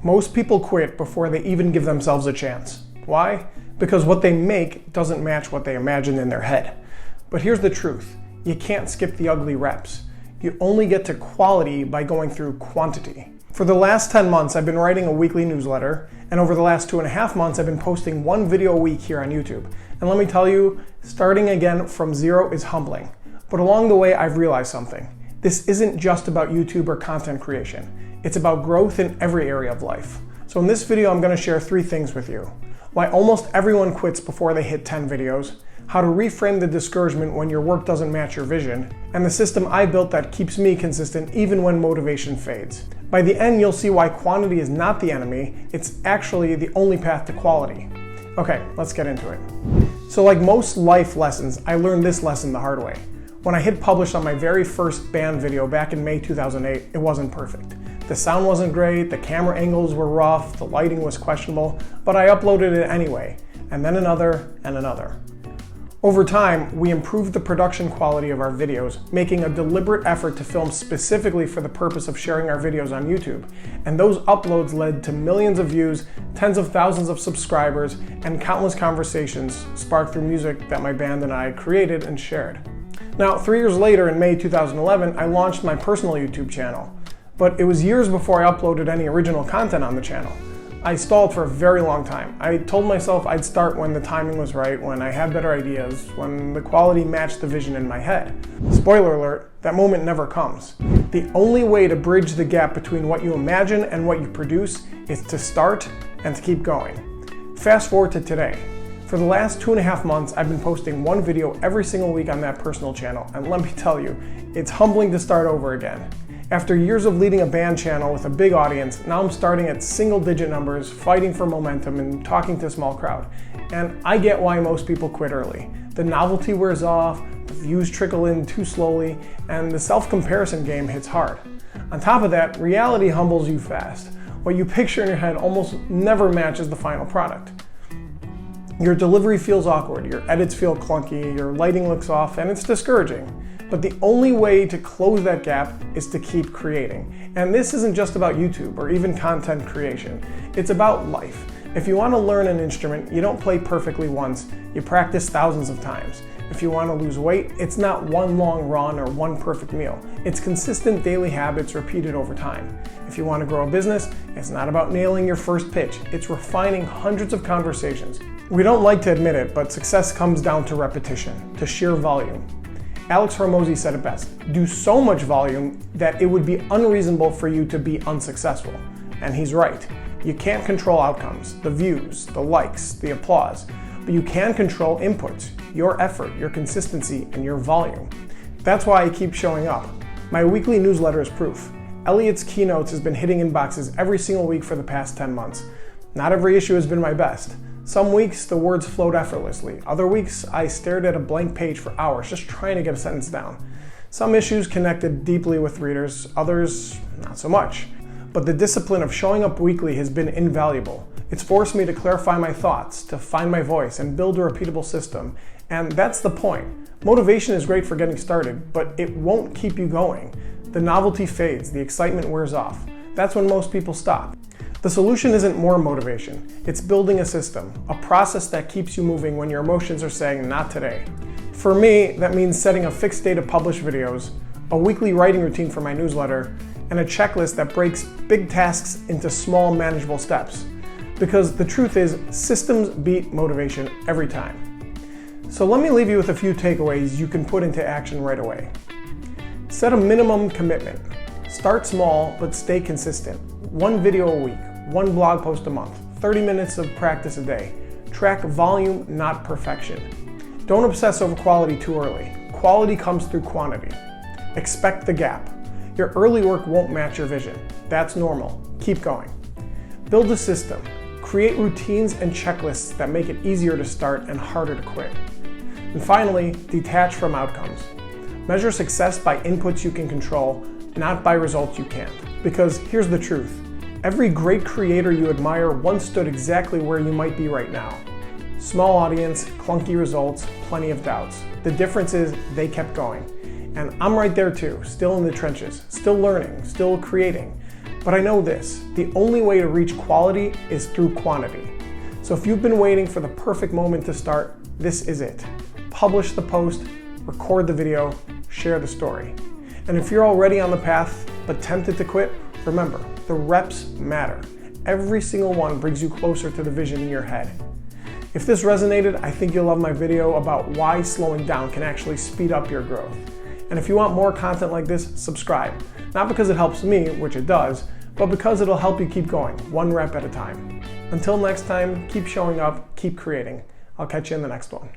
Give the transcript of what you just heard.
Most people quit before they even give themselves a chance. Why? Because what they make doesn't match what they imagined in their head. But here's the truth. You can't skip the ugly reps. You only get to quality by going through quantity. For the last 10 months, I've been writing a weekly newsletter, and over the last 2.5 months, I've been posting one video a week here on YouTube. And let me tell you, starting again from zero is humbling. But along the way, I've realized something. This isn't just about YouTube or content creation. It's about growth in every area of life. So in this video, I'm going to share 3 things with you. Why almost everyone quits before they hit 10 videos, how to reframe the discouragement when your work doesn't match your vision, and the system I built that keeps me consistent even when motivation fades. By the end, you'll see why quantity is not the enemy, it's actually the only path to quality. Okay, let's get into it. So like most life lessons, I learned this lesson the hard way. When I hit publish on my very first band video back in May 2008, it wasn't perfect. The sound wasn't great, the camera angles were rough, the lighting was questionable, but I uploaded it anyway, and then another and another. Over time, we improved the production quality of our videos, making a deliberate effort to film specifically for the purpose of sharing our videos on YouTube. And those uploads led to millions of views, tens of thousands of subscribers, and countless conversations sparked through music that my band and I created and shared. Now, 3 years later, in May 2011, I launched my personal YouTube channel. But it was years before I uploaded any original content on the channel. I stalled for a very long time. I told myself I'd start when the timing was right, when I had better ideas, when the quality matched the vision in my head. Spoiler alert, that moment never comes. The only way to bridge the gap between what you imagine and what you produce is to start and to keep going. Fast forward to today. For the last 2.5 months, I've been posting one video every single week on that personal channel, and let me tell you, it's humbling to start over again. After years of leading a band channel with a big audience, now I'm starting at single-digit numbers, fighting for momentum and talking to a small crowd. And I get why most people quit early. The novelty wears off, the views trickle in too slowly, and the self-comparison game hits hard. On top of that, reality humbles you fast. What you picture in your head almost never matches the final product. Your delivery feels awkward, your edits feel clunky, your lighting looks off, and it's discouraging. But the only way to close that gap is to keep creating. And this isn't just about YouTube or even content creation. It's about life. If you want to learn an instrument, you don't play perfectly once, you practice thousands of times. If you want to lose weight, it's not one long run or one perfect meal. It's consistent daily habits repeated over time. If you want to grow a business, it's not about nailing your first pitch. It's refining hundreds of conversations. We don't like to admit it, but success comes down to repetition, to sheer volume. Alex Hormozi said it best, do so much volume that it would be unreasonable for you to be unsuccessful. And he's right. You can't control outcomes, the views, the likes, the applause, but you can control inputs, your effort, your consistency, and your volume. That's why I keep showing up. My weekly newsletter is proof. Elliot's Keynotes has been hitting inboxes every single week for the past 10 months. Not every issue has been my best. Some weeks the words flowed effortlessly. Other weeks I stared at a blank page for hours just trying to get a sentence down. Some issues connected deeply with readers, others not so much. But the discipline of showing up weekly has been invaluable. It's forced me to clarify my thoughts, to find my voice, and build a repeatable system. And that's the point. Motivation is great for getting started, but it won't keep you going. The novelty fades, the excitement wears off. That's when most people stop. The solution isn't more motivation, it's building a system, a process that keeps you moving when your emotions are saying not today. For me, that means setting a fixed day to publish videos, a weekly writing routine for my newsletter, and a checklist that breaks big tasks into small, manageable steps. Because the truth is, systems beat motivation every time. So let me leave you with a few takeaways you can put into action right away. Set a minimum commitment. Start small, but stay consistent. One video a week, one blog post a month, 30 minutes of practice a day. Track volume, not perfection. Don't obsess over quality too early. Quality comes through quantity. Expect the gap. Your early work won't match your vision. That's normal. Keep going. Build a system. Create routines and checklists that make it easier to start and harder to quit. And finally, detach from outcomes. Measure success by inputs you can control, not by results you can't. Because here's the truth. Every great creator you admire once stood exactly where you might be right now. Small audience, clunky results, plenty of doubts. The difference is they kept going. And I'm right there too, still in the trenches, still learning, still creating. But I know this, the only way to reach quality is through quantity. So if you've been waiting for the perfect moment to start, this is it. Publish the post, record the video, share the story. And if you're already on the path but tempted to quit, remember, the reps matter. Every single one brings you closer to the vision in your head. If this resonated, I think you'll love my video about why slowing down can actually speed up your growth. And if you want more content like this, subscribe. Not because it helps me, which it does, but because it'll help you keep going, one rep at a time. Until next time, keep showing up, keep creating. I'll catch you in the next one.